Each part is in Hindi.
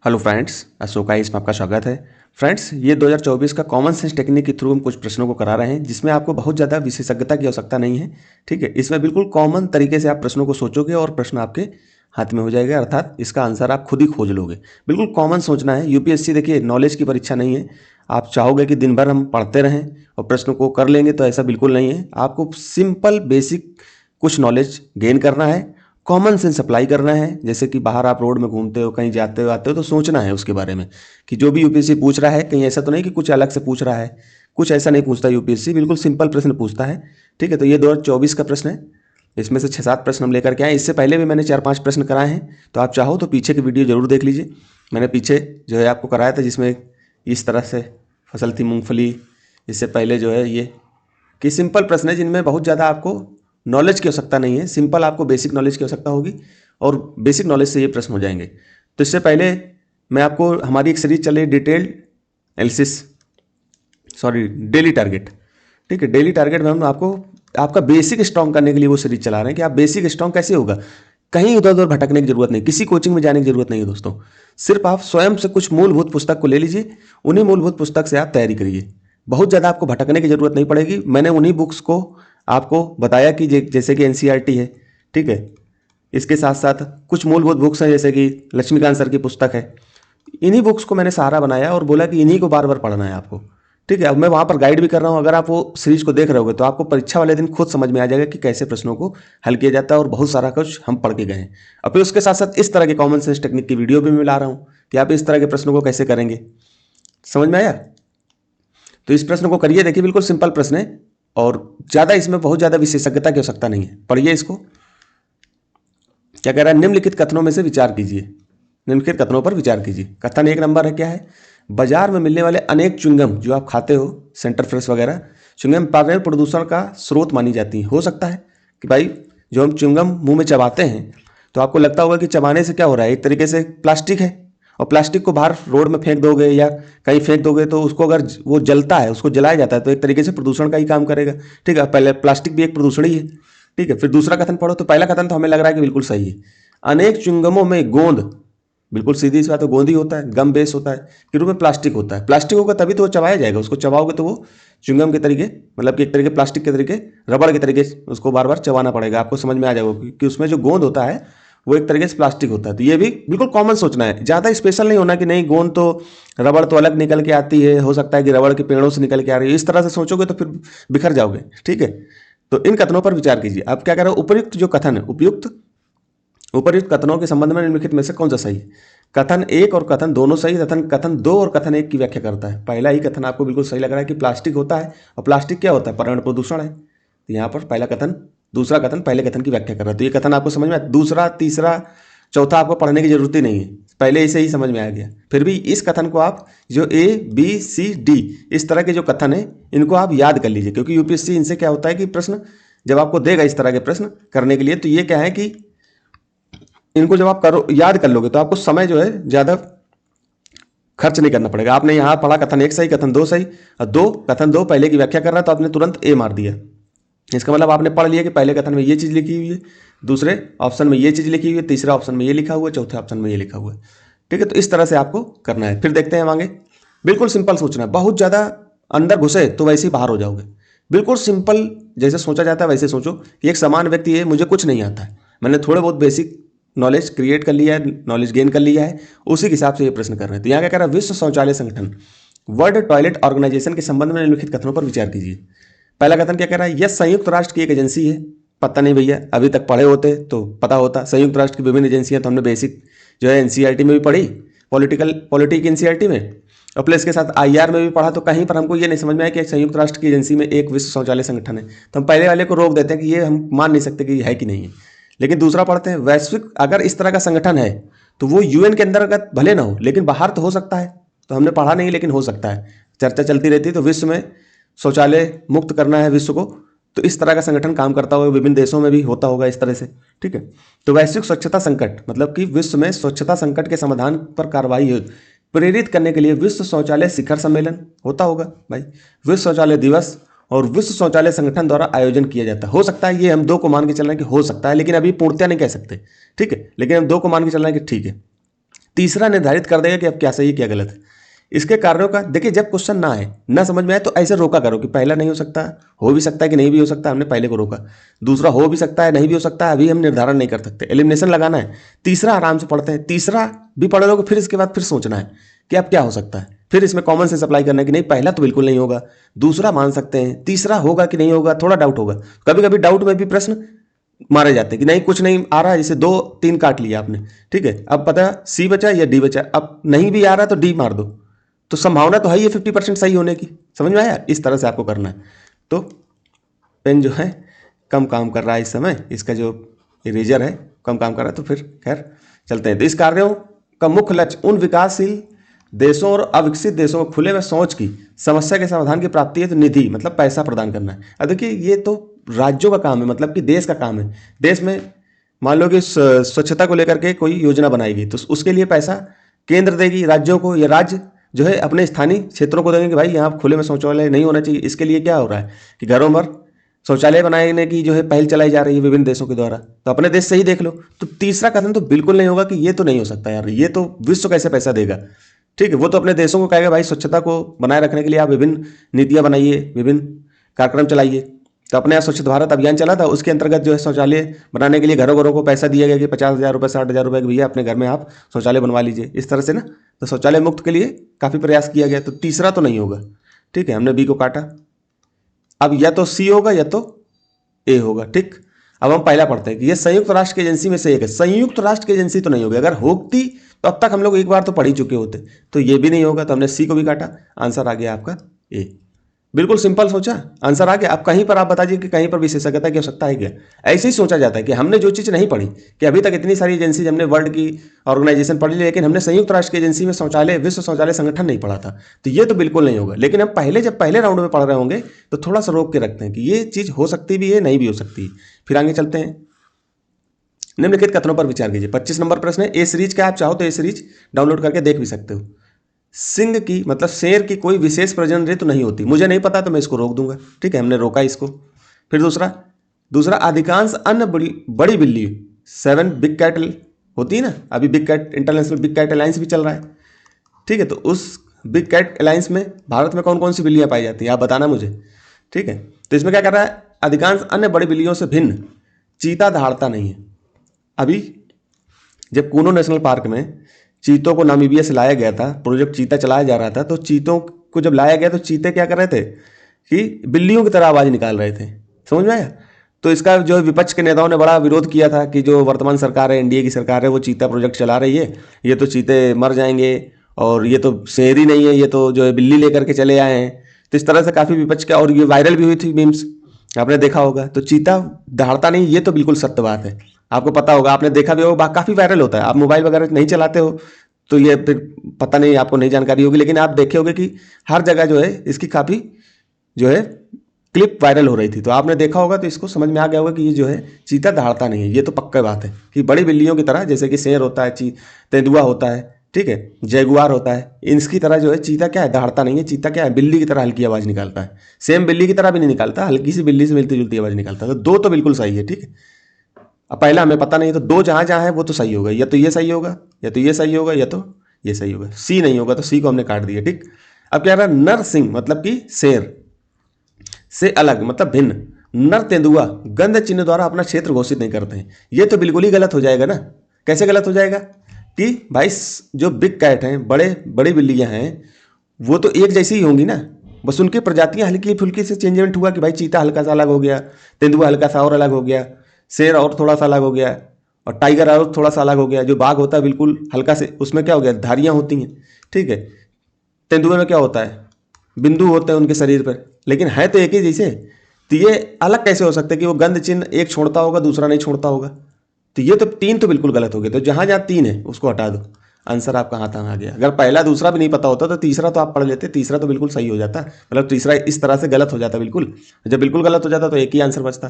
हेलो फ्रेंड्स, अशोका इसमें आपका स्वागत है। फ्रेंड्स, ये 2024 का कॉमन सेंस टेक्निक के थ्रू हम कुछ प्रश्नों को करा रहे हैं, जिसमें आपको बहुत ज़्यादा विशेषज्ञता की आवश्यकता नहीं है। ठीक है, इसमें बिल्कुल कॉमन तरीके से आप प्रश्नों को सोचोगे और प्रश्न आपके हाथ में हो जाएगा, अर्थात इसका आंसर आप खुद ही खोज लोगे। बिल्कुल कॉमन सोचना है। यूपीएससी देखिए नॉलेज की परीक्षा नहीं है। आप चाहोगे कि दिन भर हम पढ़ते रहें और प्रश्नों को कर लेंगे, तो ऐसा बिल्कुल नहीं है। आपको सिंपल बेसिक कुछ नॉलेज गेन करना है, कॉमन सेंस अप्लाई करना है। जैसे कि बाहर आप रोड में घूमते हो, कहीं जाते हो आते हो, तो सोचना है उसके बारे में कि जो भी यूपीएससी पूछ रहा है, कहीं ऐसा तो नहीं कि कुछ अलग से पूछ रहा है। कुछ ऐसा नहीं पूछता यूपीएससी, बिल्कुल सिंपल प्रश्न पूछता है। ठीक है, तो ये 2024 का प्रश्न है। इसमें से 6-7 प्रश्न हम लेकर के आए। इससे पहले भी मैंने 4-5 प्रश्न कराए हैं, तो आप चाहो तो पीछे की वीडियो जरूर देख लीजिए। मैंने पीछे जो है आपको कराया था, जिसमें इस तरह से फसल थी मूंगफली। इससे पहले जो है ये कि सिंपल प्रश्न है, जिनमें बहुत ज़्यादा आपको नॉलेज की आवश्यकता नहीं है। सिंपल आपको बेसिक नॉलेज की आवश्यकता होगी और बेसिक नॉलेज से ये प्रश्न हो जाएंगे। तो इससे पहले मैं आपको, हमारी एक सीरीज चल रही है detailed analysis, sorry daily target. ठीक है, डेली टारगेट में हम आपको आपका बेसिक स्ट्रॉन्ग करने के लिए वो सीरीज चला रहे हैं कि आप बेसिक स्ट्रॉन्ग कैसे होगा। कहीं इधर उधर भटकने की जरूरत नहीं, किसी कोचिंग में जाने की जरूरत नहीं है दोस्तों। सिर्फ आप स्वयं से कुछ मूलभूत पुस्तक को ले लीजिए, उन्हीं मूलभूत पुस्तक से आप तैयारी करिए। बहुत ज़्यादा आपको भटकने की जरूरत नहीं पड़ेगी। मैंने उन्हीं बुक्स को आपको बताया कि जैसे कि एनसीईआरटी है। ठीक है, इसके साथ साथ कुछ मूलभूत बुक्स हैं, जैसे कि लक्ष्मीकांत सर की पुस्तक है। इन्हीं बुक्स को मैंने सहारा बनाया और बोला कि इन्हीं को बार बार पढ़ना है आपको। ठीक है, अब मैं वहाँ पर गाइड भी कर रहा हूँ। अगर आप वो सीरीज को देख रहे होगे तो आपको परीक्षा वाले दिन खुद समझ में आ जाएगा कि कैसे प्रश्नों को हल किया जाता है, और बहुत सारा कुछ हम पढ़ के गए हैं। और फिर उसके साथ साथ इस तरह के कॉमन सेंस टेक्निक की वीडियो भी मैं ला रहा हूँ कि आप इस तरह के प्रश्नों को कैसे करेंगे। समझ में आया? तो इस प्रश्न को करिए। देखिए बिल्कुल सिंपल प्रश्न है और ज़्यादा इसमें बहुत ज़्यादा विशेषज्ञता की आवश्यकता नहीं है। पढ़िए इसको। क्या कह रहा है? निम्नलिखित कथनों में से विचार कीजिए। निम्नलिखित कथनों पर विचार कीजिए। कथन 1 नंबर है, क्या है? बाजार में मिलने वाले अनेक च्युइंगम जो आप खाते हो, सेंटर फ्रेश वगैरह, च्युइंगम पर्यावरण प्रदूषण का स्रोत मानी जाती है। हो सकता है कि भाई जो हम च्युइंगम मुंह में चबाते हैं, तो आपको लगता होगा कि चबाने से क्या हो रहा है, एक तरीके से प्लास्टिक है, और प्लास्टिक को बाहर रोड में फेंक दोगे या कहीं फेंक दोगे तो उसको अगर वो जलता है, उसको जलाया जाता है, तो एक तरीके से प्रदूषण का ही काम करेगा। ठीक है, पहले प्लास्टिक भी एक प्रदूषण ही है। ठीक है, फिर दूसरा कथन पढ़ो। तो पहला कथन तो हमें लग रहा है कि बिल्कुल सही है। अनेक च्युइंगमों में गोंद, बिल्कुल सीधी सी बात है, गोंद ही होता है, गम बेस होता है, के रूप में प्लास्टिक होता है। प्लास्टिक होगा तभी तो वो चबाया जाएगा। उसको चबाओगे तो वो च्युइंगम के तरीके, मतलब कि एक तरीके प्लास्टिक के तरीके, रबड़ के तरीके उसको बार बार चबाना पड़ेगा। आपको समझ में आ जाएगा कि उसमें जो गोंद होता है वो एक तरीके से प्लास्टिक होता है। तो ये भी बिल्कुल कॉमन सोचना है, ज़्यादा स्पेशल नहीं होना कि नहीं गोंद तो रबड़ तो अलग निकल के आती है, हो सकता है कि रबड़ के पेड़ों से निकल के आ रही है। इस तरह से सोचोगे तो फिर बिखर जाओगे। ठीक है, तो इन कथनों पर विचार कीजिए। अब क्या कह रहा है? उपयुक्त जो कथन है, उपर्युक्त कथनों के संबंध में निम्नलिखित में से कौन सा सही है? कथन 1 और कथन दोनों सही। कथन 2 और कथन 1 की व्याख्या करता है। पहला ही कथन आपको बिल्कुल सही लग रहा है कि प्लास्टिक होता है, और प्लास्टिक क्या होता है? पर्यावरण प्रदूषण है। तो यहाँ पर पहला कथन, दूसरा कथन पहले कथन की व्याख्या कर रहा है। तो ये कथन आपको समझ में आया। दूसरा, तीसरा, चौथा आपको पढ़ने की जरूरत ही नहीं है, पहले इसे ही समझ में आ गया। फिर भी इस कथन को आप जो ABCD इस तरह के जो कथन है, इनको आप याद कर लीजिए, क्योंकि यूपीएससी इनसे क्या होता है कि प्रश्न जब आपको देगा इस तरह के प्रश्न करने के लिए, तो ये क्या है कि इनको जब आप करो, याद कर लोगे, तो आपको समय जो है ज़्यादा खर्च नहीं करना पड़ेगा। आपने यहाँ पढ़ा कथन 1 सही, कथन 2 सही, और कथन 2 पहले की व्याख्या कर रहा है, तो आपने तुरंत A मार दिया। इसका मतलब आपने पढ़ लिया कि पहले कथन में ये चीज़ लिखी हुई है, दूसरे ऑप्शन में ये चीज़ लिखी हुई है, तीसरा ऑप्शन में ये लिखा हुआ है, चौथे ऑप्शन में ये लिखा हुआ है। ठीक है, तो इस तरह से आपको करना है। फिर देखते हैं हम आगे। बिल्कुल सिंपल सोचना है, बहुत ज़्यादा अंदर घुसे तो वैसे ही बाहर हो जाओगे। बिल्कुल सिंपल जैसे सोचा जाता है वैसे सोचो कि एक समान व्यक्ति है, मुझे कुछ नहीं आता है, मैंने थोड़े बहुत बेसिक नॉलेज क्रिएट कर लिया है, नॉलेज गेन कर लिया है, उसी के हिसाब से ये प्रश्न कर रहे हैं। तो यहाँ क्या कह रहा है? विश्व शौचालय संगठन, वर्ल्ड टॉयलेट ऑर्गेनाइजेशन के संबंध में निम्नलिखित कथनों पर विचार कीजिए। पहला कथन क्या कह रहा है? यह संयुक्त राष्ट्र की एक एजेंसी है। पता नहीं भैया, अभी तक पढ़े होते तो पता होता। संयुक्त राष्ट्र की विभिन्न एजेंसियां तो हमने बेसिक जो है एनसीईआरटी में भी पढ़ी, पॉलिटिक एनसीईआरटी में, और प्लस के साथ आईआर में भी पढ़ा। तो कहीं पर हमको ये नहीं समझ में आया कि संयुक्त राष्ट्र की एजेंसी में एक विश्व शौचालय संगठन है, तो हम पहले वाले को रोक देते हैं कि ये हम मान नहीं सकते कि ये है कि नहीं है। लेकिन दूसरा पढ़ते हैं, वैश्विक अगर इस तरह का संगठन है तो वो यूएन के अंतर्गत भले ना हो, लेकिन बाहर तो हो सकता है। तो हमने पढ़ा नहीं, लेकिन हो सकता है, चर्चा चलती रहती है। तो विश्व में शौचालय मुक्त करना है विश्व को, तो इस तरह का संगठन काम करता होगा, विभिन्न देशों में भी होता होगा इस तरह से। ठीक है, तो वैश्विक स्वच्छता संकट मतलब कि विश्व में स्वच्छता संकट के समाधान पर कार्रवाई प्रेरित करने के लिए विश्व शौचालय शिखर सम्मेलन होता होगा भाई, विश्व शौचालय दिवस और विश्व शौचालय संगठन द्वारा आयोजन किया जाता है। हो सकता है, ये हम 2 को मान के चल रहे हैं कि हो सकता है, लेकिन अभी पूर्णतया नहीं कह सकते। ठीक है, लेकिन हम 2 को मान के चल रहे हैं कि ठीक है। तीसरा निर्धारित कर देगा कि अब क्या सही है क्या गलत है। इसके कारणों का देखिए, जब क्वेश्चन ना आए, ना समझ में आए, तो ऐसे रोका करो कि पहला नहीं हो भी सकता है कि नहीं भी हो सकता, हमने पहले को रोका। दूसरा हो भी सकता है, नहीं भी हो सकता है, अभी हम निर्धारण नहीं कर सकते, एलिमिनेशन लगाना है। तीसरा आराम से पढ़ते हैं, तीसरा भी पढ़ लोगे, फिर इसके बाद फिर सोचना है कि अब क्या हो सकता है, फिर इसमें कॉमन सेंस अप्लाई करना है कि नहीं पहला तो बिल्कुल नहीं होगा, दूसरा मान सकते हैं, तीसरा होगा कि नहीं होगा, थोड़ा डाउट होगा। कभी कभी डाउट में भी प्रश्न मारे जाते हैं कि नहीं कुछ नहीं आ रहा है, जैसे 2 3 काट लिया आपने, ठीक है, अब पता सी बचा या डी बचा, अब नहीं भी आ रहा तो डी मार दो, तो संभावना तो है ये 50% सही होने की। समझ में आया? इस तरह से आपको करना है। तो पेन जो है कम काम कर रहा है इस समय, इसका जो इरेजर है कम काम कर रहा है, तो फिर खैर चलते हैं। तो इस कार्यों का मुख्य लक्ष्य उन विकासशील देशों और अविकसित देशों को खुले में शौच की समस्या के समाधान की प्राप्ति है, तो निधि मतलब पैसा प्रदान करना है। अब देखिए, ये तो राज्यों का काम है, मतलब कि देश का काम है। देश में मान लो कि स्वच्छता को लेकर के कोई योजना बनाएगी, तो उसके लिए पैसा केंद्र देगी राज्यों को, या राज्य जो है अपने स्थानीय क्षेत्रों को देंगे कि भाई यहाँ खुले में शौचालय नहीं होना चाहिए। इसके लिए क्या हो रहा है कि घरों पर शौचालय बनाने की जो है पहल चलाई जा रही है विभिन्न देशों के द्वारा। तो अपने देश से ही देख लो। तो तीसरा कथन तो बिल्कुल नहीं होगा कि ये तो नहीं हो सकता यार, ये तो विश्व कैसे पैसा देगा। ठीक है, वो तो अपने देशों को कहेगा भाई स्वच्छता को बनाए रखने के लिए आप विभिन्न नीतियां बनाइए, विभिन्न कार्यक्रम चलाइए। तो अपने यहाँ स्वच्छ भारत अभियान चला था, उसके अंतर्गत जो है शौचालय बनाने के लिए घरों घरों को पैसा दिया गया कि 50,000 रुपये 60,000 रुपये के भैया अपने घर में आप शौचालय बनवा लीजिए, इस तरह से ना। तो शौचालय मुक्त के लिए काफ़ी प्रयास किया गया। तो तीसरा तो नहीं होगा। ठीक है, हमने बी को काटा। अब या तो सी होगा या तो ए होगा। ठीक, अब हम पहला पढ़ते हैं कि ये संयुक्त राष्ट्र की एजेंसी में से एक है। संयुक्त राष्ट्र की एजेंसी तो नहीं होगी, अगर होती तो अब तक हम लोग एक बार तो पढ़ ही चुके होते। तो ये भी नहीं होगा, तो हमने सी को भी काटा। आंसर आ गया आपका ए। बिल्कुल सिंपल सोचा, आंसर आ गया। अब कहीं पर आप बताइए कि कहीं पर विशेषज्ञता की आवश्यकता है क्या। ऐसे ही सोचा जाता है कि हमने जो चीज़ नहीं पढ़ी, कि अभी तक इतनी सारी एजेंसी हमने वर्ल्ड की ऑर्गेनाइजेशन पढ़ ली, लेकिन हमने संयुक्त राष्ट्र की एजेंसी में शौचालय विश्व शौचालय संगठन नहीं पढ़ा था, तो ये तो बिल्कुल नहीं होगा। लेकिन हम जब पहले राउंड में पढ़ रहे होंगे तो थोड़ा सा रोक के रखते हैं कि ये चीज़ हो सकती भी है, नहीं भी हो सकती। फिर आगे चलते हैं। निम्नलिखित कथनों पर विचार कीजिए। 25 नंबर प्रश्न है। ए सीरीज का आप चाहो तो ए सीरीज डाउनलोड करके देख भी सकते हो। सिंह की मतलब शेर की कोई विशेष प्रजनन ऋतु नहीं होती। मुझे नहीं पता तो मैं इसको रोक दूंगा। ठीक है, हमने रोका इसको। फिर दूसरा अधिकांश अन्य बड़ी बिल्ली 7 बिग कैट होती है ना, अभी big cat international big cat alliance भी चल रहा है। ठीक है, तो उस बिग कैट अलायंस में भारत में कौन कौन सी बिल्लियां पाई जाती हैं आप बताना मुझे। ठीक है, तो इसमें क्या कर रहा है, अधिकांश अन्य बड़ी बिल्लियों से भिन्न चीता दहाड़ता नहीं है। अभी जब कूनो नेशनल पार्क में चीतों को नामीबिया से लाया गया था, प्रोजेक्ट चीता चलाया जा रहा था, तो चीतों को जब लाया गया तो चीते क्या कर रहे थे कि बिल्लियों की तरह आवाज़ निकाल रहे थे। समझ में आया? तो इसका जो विपक्ष के नेताओं ने बड़ा विरोध किया था कि जो वर्तमान सरकार है, एनडीए की सरकार है, वो चीता प्रोजेक्ट चला रही है, ये तो चीते मर जाएंगे और ये तो शेर ही नहीं है, ये तो जो है बिल्ली लेकर के चले आए हैं। तो इस तरह से काफ़ी विपक्ष का, और ये वायरल भी हुई थी मीम्स, आपने देखा होगा। तो चीता दहाड़ता नहीं, ये तो बिल्कुल सत्य बात है। आपको पता होगा, आपने देखा भी होगा, काफ़ी वायरल होता है। आप मोबाइल वगैरह नहीं चलाते हो तो ये फिर पता नहीं, आपको नहीं जानकारी होगी, लेकिन आप देखे होंगे कि हर जगह जो है इसकी काफ़ी जो है क्लिप वायरल हो रही थी। तो आपने देखा होगा, तो इसको समझ में आ गया होगा कि ये जो है चीता दहाड़ता नहीं है। ये तो पक्का बात है कि बड़ी बिल्लियों की तरह, जैसे कि शेर होता है, तेंदुआ होता है, ठीक है, जैगुआर होता है, इसकी तरह जो है चीता क्या है, दहाड़ता नहीं है। चीता क्या है, बिल्ली की तरह हल्की आवाज़ निकालता है। सेम बिल्ली की तरह भी नहीं निकालता, हल्की सी बिल्ली से मिलती जुलती आवाज़ निकालता है। तो दो तो बिल्कुल सही है। ठीक है, अब पहला हमें पता नहीं, तो दो जहाँ जहाँ है वो तो सही होगा। या तो ये सही होगा, या तो ये सही होगा, या तो ये सही होगा। सी नहीं होगा, तो सी को हमने काट दिया। ठीक, अब क्या रहा, नर सिंह मतलब कि शेर से अलग मतलब भिन्न नर तेंदुआ गंध चिन्ह द्वारा अपना क्षेत्र घोषित नहीं करते हैं। ये तो बिल्कुल ही गलत हो जाएगा ना। कैसे गलत हो जाएगा कि भाई जो बिग कैट हैं, बड़ी बिल्लियां हैं, वो तो एक जैसी ही होंगी ना, बस उनकी प्रजातियां हल्की फुल्की से चेंजमेंट हुआ कि भाई चीता हल्का सा अलग हो गया, तेंदुआ हल्का सा और अलग हो गया, शेर और थोड़ा सा अलग हो गया, और टाइगर और थोड़ा सा अलग हो गया। जो बाघ होता है बिल्कुल हल्का से, उसमें क्या हो गया, धारियां होती हैं। ठीक है, तेंदुए में क्या होता है, बिंदु होते हैं उनके शरीर पर, लेकिन है तो एक ही जैसे। तो ये अलग कैसे हो सकता है कि वो गंध चिन्ह एक छोड़ता होगा दूसरा नहीं छोड़ता होगा। तो ये तो तीन तो बिल्कुल गलत हो गए। तो जहां जहां तीन है उसको हटा दो। आंसर आपका हाथ आ गया। अगर पहला दूसरा भी नहीं पता होता तो तीसरा तो आप पढ़ लेते, तीसरा तो बिल्कुल सही हो जाता, मतलब तीसरा इस तरह से गलत हो जाता बिल्कुल। जब बिल्कुल गलत हो जाता तो एक ही आंसर बचता।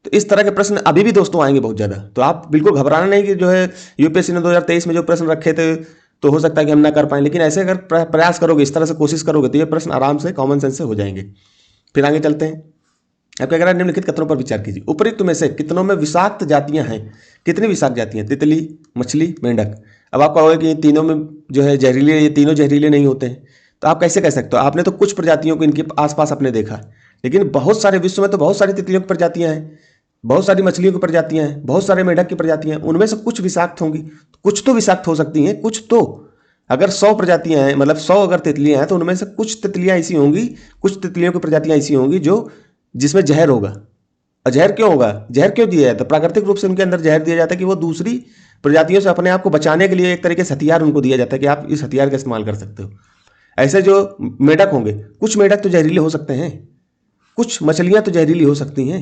तो इस तरह के प्रश्न अभी भी दोस्तों आएंगे बहुत ज़्यादा। तो आप बिल्कुल घबराना नहीं कि जो है यूपीएससी ने 2023 में जो प्रश्न रखे थे तो हो सकता है कि हम ना कर पाएं, लेकिन ऐसे अगर प्रयास करोगे, इस तरह से कोशिश करोगे, तो ये प्रश्न आराम से कॉमन सेंस से हो जाएंगे। फिर आगे चलते हैं। अब क्या कह रहा है, निम्नलिखित कथनों पर विचार कीजिए। उपयुक्त में से कितनों में विषाक्त जातियां हैं। कितनी विषाक्त जातियां, तितली, मछली, मेंढक। अब आप कहोगे कि ये तीनों में जो है जहरीले, ये तीनों जहरीले नहीं होते हैं, तो आप कैसे कह सकते हो? आपने तो कुछ प्रजातियों को इनके आसपास अपने देखा है, लेकिन बहुत सारे विश्व में तो बहुत सारी तितलियों की प्रजातियां हैं, बहुत सारी मछलियों की प्रजातियां हैं, बहुत सारे मेंढक की प्रजातियां हैं, उनमें से कुछ विषाक्त होंगी, कुछ तो विषाक्त हो सकती हैं, कुछ तो। अगर 100 प्रजातियां हैं, मतलब 100 अगर तितलियां हैं, तो उनमें से कुछ तितलियां ऐसी होंगी, कुछ तितलियों की प्रजातियां ऐसी होंगी जो जिसमें जहर होगा। और जहर क्यों होगा? जहर क्यों दिया जाता है? प्राकृतिक रूप से उनके अंदर जहर दिया जाता है कि वो दूसरी प्रजातियों से अपने आप को बचाने के लिए एक तरीके से हथियार उनको दिया जाता है कि आप इस हथियार का इस्तेमाल कर सकते हो। ऐसे जो मेढक होंगे, कुछ मेढक तो जहरीले हो सकते हैं, कुछ मछलियां तो जहरीली हो सकती हैं।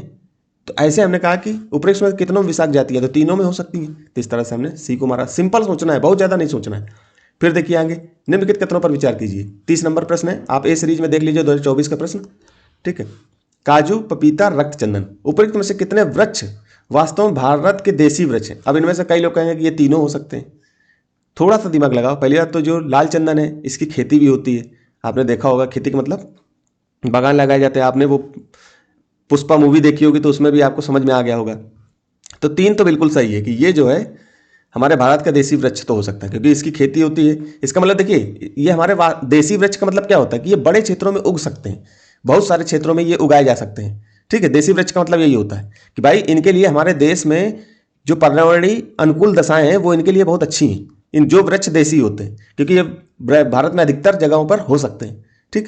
तो ऐसे हमने कहा कि उपरोक्त में कितनों में विषाक्त जाती है, तो तीनों में हो सकती है। तो इस तरह से हमने सी को मारा। सिंपल सोचना है, बहुत ज्यादा नहीं सोचना है। फिर देखिए आगे, निम्नलिखित कथनों पर विचार कीजिए। 30 नंबर प्रश्न है, आप ए सीरीज में देख लीजिए 2024 का प्रश्न। ठीक है, काजू, पपीता, रक्तचंदन, उपरोक्त में से कितने वृक्ष वास्तव में भारत के देसी वृक्ष हैं? अब इनमें से कई लोग कहेंगे कि ये तीनों हो सकते हैं। थोड़ा सा दिमाग लगाओ। पहली बात तो जो लाल चंदन है, इसकी खेती भी होती है, आपने देखा होगा। खेती का मतलब बागान लगाए जाते हैं। आपने वो पुष्पा मूवी देखी होगी तो उसमें भी आपको समझ में आ गया होगा। तो 3 तो बिल्कुल सही है कि ये जो है हमारे भारत का देसी वृक्ष तो हो सकता है, क्योंकि इसकी खेती होती है। इसका मतलब देखिए, ये हमारे देसी वृक्ष का मतलब क्या होता है कि ये बड़े क्षेत्रों में उग सकते हैं, बहुत सारे क्षेत्रों में ये उगाए जा सकते हैं। ठीक है, देसी वृक्ष का मतलब यही होता है कि भाई इनके लिए हमारे देश में जो पर्यावरणीय अनुकूल दशाएं हैं वो इनके लिए बहुत अच्छी हैं, इन जो वृक्ष देसी होते हैं, क्योंकि ये भारत में अधिकतर जगहों पर हो सकते हैं। ठीक,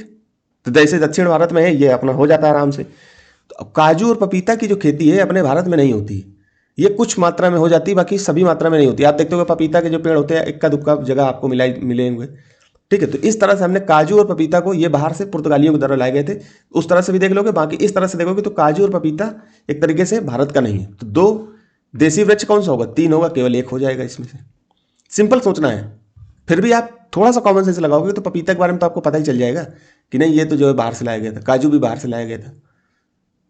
तो जैसे दक्षिण भारत में है, ये अपना हो जाता है आराम से। तो अब काजू और पपीता की जो खेती है अपने भारत में नहीं होती है। ये कुछ मात्रा में हो जाती है, बाकी सभी मात्रा में नहीं होती। आप देखते हो पपीता के जो पेड़ होते हैं, इक्का दुक्का जगह आपको मिलेंगे। ठीक है, तो इस तरह से हमने काजू और पपीता को, ये बाहर से पुर्तगालियों के द्वारा लाए गए थे, उस तरह से भी देख लोगे। बाकी इस तरह से देखोगे तो काजू और पपीता एक तरीके से भारत का नहीं है। तो 2 देसी वृक्ष कौन सा होगा? 3 होगा, केवल 1 हो जाएगा इसमें से। सिंपल सोचना है। फिर भी आप थोड़ा सा कॉमन सेंस लगाओगे तो पपीता के बारे में तो आपको पता ही चल जाएगा कि नहीं, ये तो जो है बाहर से लाया गया था। काजू भी बाहर से लाया गया था।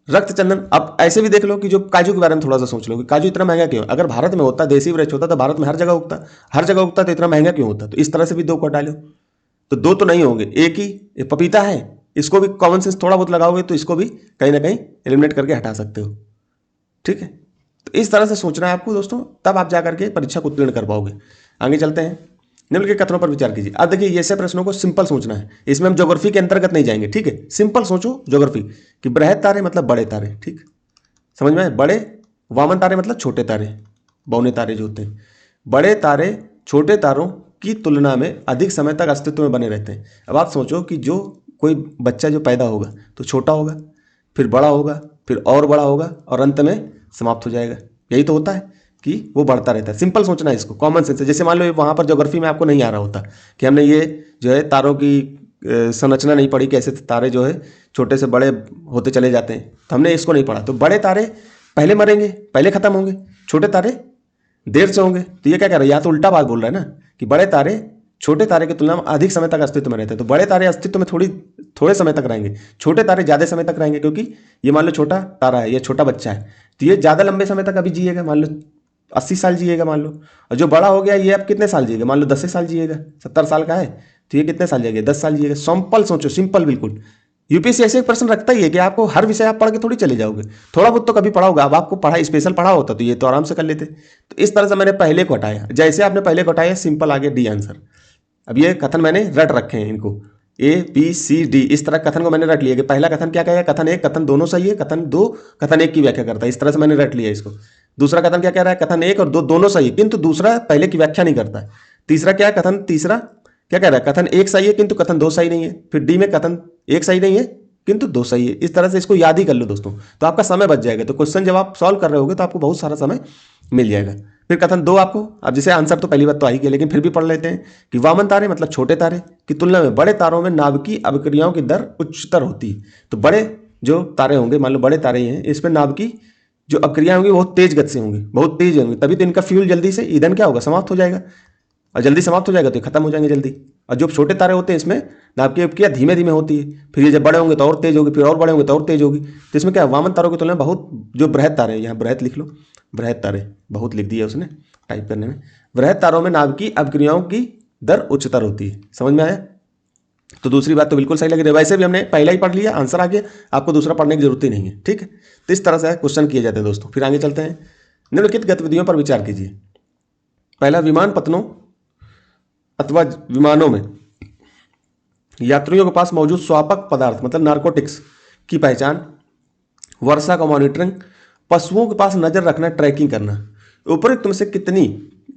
रक्तचंदन, अब ऐसे भी देख लो कि जो काजू के बारे में थोड़ा सा सोच लो कि काजू इतना महंगा क्यों? अगर भारत में होता, देसी वृक्ष होता, तो भारत में हर जगह उगता, हर जगह उगता, तो इतना महंगा क्यों होता? तो इस तरह से भी 2 को हटा लो, तो 2 तो नहीं होंगे, एक ही पपीता है। इसको भी कॉमन सेंस थोड़ा बहुत लगाओगे तो इसको भी कहीं ना कहीं एलिमिनेट करके हटा सकते हो। ठीक है, तो इस तरह से सोचना है आपको दोस्तों, तब आप जाकर के परीक्षा को उत्तीर्ण कर पाओगे। आगे चलते हैं, निम्नलिखित कथनों पर विचार कीजिए। अब देखिए, ये सब प्रश्नों को सिंपल सोचना है, इसमें हम ज्योग्राफी के अंतर्गत नहीं जाएंगे। ठीक है, सिंपल सोचो ज्योग्राफी कि बृहद तारे मतलब बड़े तारे। ठीक, समझ में आए? बड़े वामन तारे मतलब छोटे तारे, बौने तारे जो होते हैं। बड़े तारे छोटे तारों की तुलना में अधिक समय तक अस्तित्व में बने रहते हैं। अब आप सोचो कि जो कोई बच्चा जो पैदा होगा तो छोटा होगा, फिर बड़ा होगा, फिर और बड़ा होगा, और अंत में समाप्त हो जाएगा। यही तो होता है कि वो बढ़ता रहता है। सिंपल सोचना है इसको, कॉमन सेंस है। जैसे मान लो वहाँ पर ज्योग्राफी में आपको नहीं आ रहा होता कि हमने ये जो है तारों की संरचना नहीं पढ़ी, कैसे तारे जो है छोटे से बड़े होते चले जाते हैं, तो हमने इसको नहीं पढ़ा। तो बड़े तारे पहले मरेंगे, पहले खत्म होंगे, छोटे तारे देर से होंगे। तो ये क्या कह रहा है? या तो उल्टा बात बोल रहा है ना कि बड़े तारे छोटे तारे की तुलना में अधिक समय तक अस्तित्व में रहते हैं। तो बड़े तारे अस्तित्व में थोड़े समय तक रहेंगे, छोटे तारे ज़्यादा समय तक रहेंगे, क्योंकि ये मान लो छोटा तारा है, ये छोटा बच्चा है, तो ये ज़्यादा लंबे समय तक अभी जिएगा, मान लो 80 साल जिएगा मान लो। और जो बड़ा हो गया ये अब कितने साल जिएगा? मान लो 10 साल जिएगा, 70 साल का है, तो ये कितने साल जिएगा? 10 साल जिएगा। सिंपल सोचो, सिंपल बिल्कुल। यूपीएससी ऐसे एक प्रश्न रखता ही है कि आपको हर विषय आप पढ़ के थोड़ी चले जाओगे, थोड़ा बहुत तो कभी पढ़ा होगा। अब आपको पढ़ा स्पेशल पढ़ा होता तो ये तो आराम से कर लेते। तो इस तरह से मैंने पहले को हटाया, जैसे आपने पहले को हटाया, सिंपल आगे डी आंसर। अब ये कथन मैंने रट रखे हैं इनको, ए बी सी डी, इस तरह कथन को मैंने रट लिया कि पहला कथन क्या कहेगा, कथन 1 कथन दोनों सही है, कथन 2 कथन 1 की व्याख्या करता है। इस तरह से मैंने रट लिया इसको। दूसरा कथन क्या कह रहा है, कथन 1 और 2 दोनों सही है, किंतु दूसरा पहले की व्याख्या नहीं करता है। तीसरा क्या है, कथन तीसरा क्या कह रहा है, कथन 1 सही है किंतु कथन 2 सही नहीं है। फिर डी में कथन 1 सही नहीं है किंतु 2 सही है। इस तरह से इसको याद ही कर लो दोस्तों, तो आपका समय बच जाएगा। तो क्वेश्चन जब आप सॉल्व कर रहे होगे तो आपको बहुत सारा समय मिल जाएगा। फिर कथन 2 आपको, अब जैसे आंसर तो पहली बात तो आई गया, लेकिन फिर भी पढ़ लेते हैं कि वामन तारे मतलब छोटे तारे की तुलना में बड़े तारों में नाभिकीय अभिक्रियाओं की दर उच्चतर होती है। तो बड़े जो तारे होंगे, मान लो बड़े तारे ही हैं, इसमें नाभिकीय जो अक्रिया होंगी बहुत तेज गति से होंगी, बहुत तेज होंगी, तभी तो इनका फ्यूल जल्दी से ईंधन क्या होगा, समाप्त हो जाएगा। और जल्दी समाप्त हो जाएगा तो ये खत्म हो जाएंगे जल्दी। और जो छोटे तारे होते हैं इसमें नाभिकीय अभिक्रिया धीमे धीमे होती है, फिर ये जब बड़े होंगे तो और तेज होगी, फिर और बड़े होंगे तो और तेज होगी। तो इसमें क्या है, वामन तारों की तुलना में बहुत जो बृहद तारे हैं, यहाँ बृहद लिख लो, बृहद तारे बहुत लिख दिया उसने टाइप करने में। बृहद तारों में नाभिकीय अभिक्रियाओं की दर उच्चतर होती है। समझ में आया? तो दूसरी बात तो बिल्कुल सही लग रही है। वैसे भी हमने पहला ही पढ़ लिया, आंसर आ गया, आपको दूसरा पढ़ने की जरूरत ही नहीं है। ठीक है, तो इस तरह से क्वेश्चन किए जाते हैं दोस्तों। फिर आगे चलते हैं, निम्नलिखित गतिविधियों पर विचार कीजिए। पहला, विमान पत्तनों अथवा विमानों में यात्रियों के पास मौजूद स्वापक पदार्थ मतलब नार्कोटिक्स की पहचान, वर्षा का मॉनिटरिंग, पशुओं के पास नजर रखना, ट्रैकिंग करना। उपरोक्त में से कितनी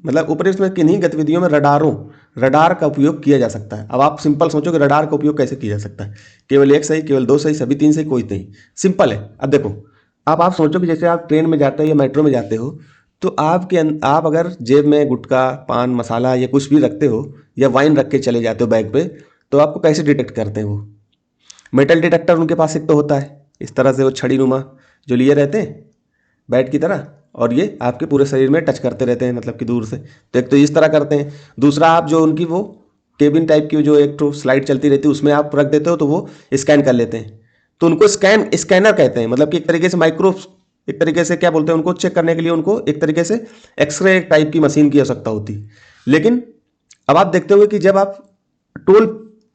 मतलब उपरोक्त में किन्हीं गतिविधियों में रडार का उपयोग किया जा सकता है। अब आप सिंपल सोचो कि रडार का उपयोग कैसे किया जा सकता है। केवल एक सही, केवल दो सही, सभी तीन सही, कोई नहीं। सिंपल है। अब देखो, आप सोचो कि जैसे आप ट्रेन में जाते हो या मेट्रो में जाते हो, तो आप अगर जेब में गुटखा, पान मसाला या कुछ भी रखते हो या वाइन रख के चले जाते हो बैग पे, तो आपको कैसे डिटेक्ट करते हैं वो? मेटल डिटेक्टर उनके पास एक तो होता है, इस तरह से वो छड़ी नुमा जो लिए रहते हैं बैट की तरह, और ये आपके पूरे शरीर में टच करते रहते हैं, मतलब कि दूर से। तो एक तो इस तरह करते हैं। दूसरा, आप जो उनकी वो केबिन टाइप की जो एक तो स्लाइड चलती रहती है उसमें आप रख देते हो तो वो स्कैन कर लेते हैं। तो उनको स्कैनर कहते हैं, मतलब कि एक तरीके से एक तरीके से क्या बोलते हैं, उनको चेक करने के लिए उनको एक तरीके से एक्सरे टाइप की मशीन की आवश्यकता होती है। लेकिन अब आप देखते हो कि जब आप टोल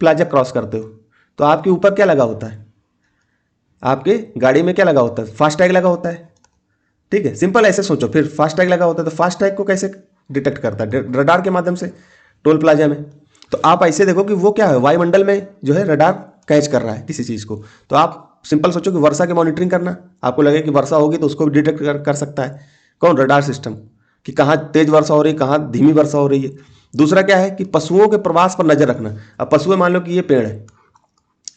प्लाजा क्रॉस करते हो तो आपके ऊपर क्या लगा होता है? आपके गाड़ी में क्या लगा होता है? फास्टैग लगा होता है। ठीक है, सिंपल ऐसे सोचो। फिर फास्टैग लगा होता है तो फास्टैग को कैसे डिटेक्ट करता है? रडार के माध्यम से, टोल प्लाजा में। तो आप ऐसे देखो कि वो क्या है, वायुमंडल में जो है रडार कैच कर रहा है किसी चीज़ को। तो आप सिंपल सोचो कि वर्षा की मॉनिटरिंग करना, आपको लगे कि वर्षा होगी तो उसको भी डिटेक्ट कर सकता है कौन? रडार सिस्टम, कि कहाँ तेज वर्षा हो रही है, कहाँ धीमी वर्षा हो रही है। दूसरा क्या है कि पशुओं के प्रवास पर नजर रखना। अब पशु मान लो कि ये पेड़ है,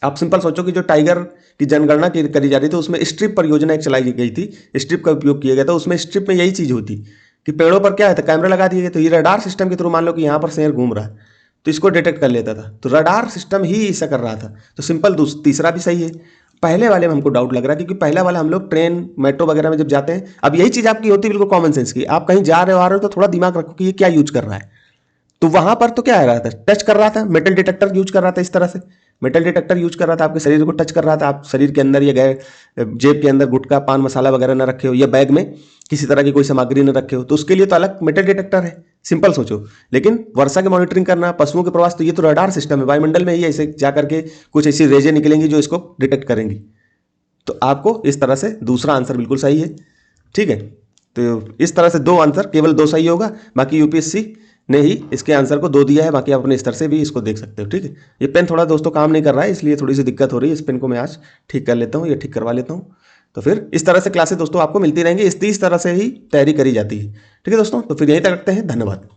आप सिंपल सोचो कि जो टाइगर की जनगणना करी जा रही थी उसमें स्ट्रिप परियोजना एक चलाई गई थी, स्ट्रिप का उपयोग किया गया था। उसमें स्ट्रिप में यही चीज होती कि पेड़ों पर क्या है था, कैमरा लगा दिए गए। तो ये रडार सिस्टम के थ्रू मान लो कि यहाँ पर शेर घूम रहा है तो इसको डिटेक्ट कर लेता था। तो रडार सिस्टम ही ऐसा कर रहा था। तो सिंपल तीसरा भी सही है। पहले वाले में हमको डाउट लग रहा है क्योंकि पहला वाला हम लोग ट्रेन मेट्रो वगैरह में जब जाते हैं, अब यही चीज आपकी होती है बिल्कुल कॉमन सेंस की। आप कहीं जा रहे हो आ रहे हो तो थोड़ा दिमाग रखो कि ये क्या यूज कर रहा है। तो वहां पर तो क्या आ रहा था, टच कर रहा था, मेटल डिटेक्टर यूज कर रहा था। इस तरह से मेटल डिटेक्टर यूज कर रहा था, आपके शरीर को टच कर रहा था। आप शरीर के अंदर या गए जेब के अंदर गुटखा पान मसाला वगैरह ना रखे हो या बैग में किसी तरह की कोई सामग्री न रखे हो, तो उसके लिए तो अलग मेटल डिटेक्टर है। सिंपल सोचो। लेकिन वर्षा की मॉनिटरिंग करना, पशुओं के प्रवास, तो ये तो रडार सिस्टम है। वायुमंडल में ही ऐसे जा करके कुछ ऐसी रेजें निकलेंगी जो इसको डिटेक्ट करेंगी। तो आपको इस तरह से दूसरा आंसर बिल्कुल सही है। ठीक है, तो इस तरह से दो आंसर, केवल दो सही होगा। बाकी यूपीएससी ने ही इसके आंसर को दो दिया है, बाकी आप अपने स्तर से भी इसको देख सकते हो। ठीक है, ये पेन थोड़ा दोस्तों काम नहीं कर रहा है इसलिए थोड़ी सी दिक्कत हो रही है। इस पेन को मैं आज ठीक कर लेता हूँ, ये ठीक करवा लेता हूँ। तो फिर इस तरह से क्लासेस दोस्तों आपको मिलती रहेंगी, इस तरह से ही तैयारी करी जाती है। ठीक है दोस्तों, तो फिर यहीं तक रखते हैं। धन्यवाद।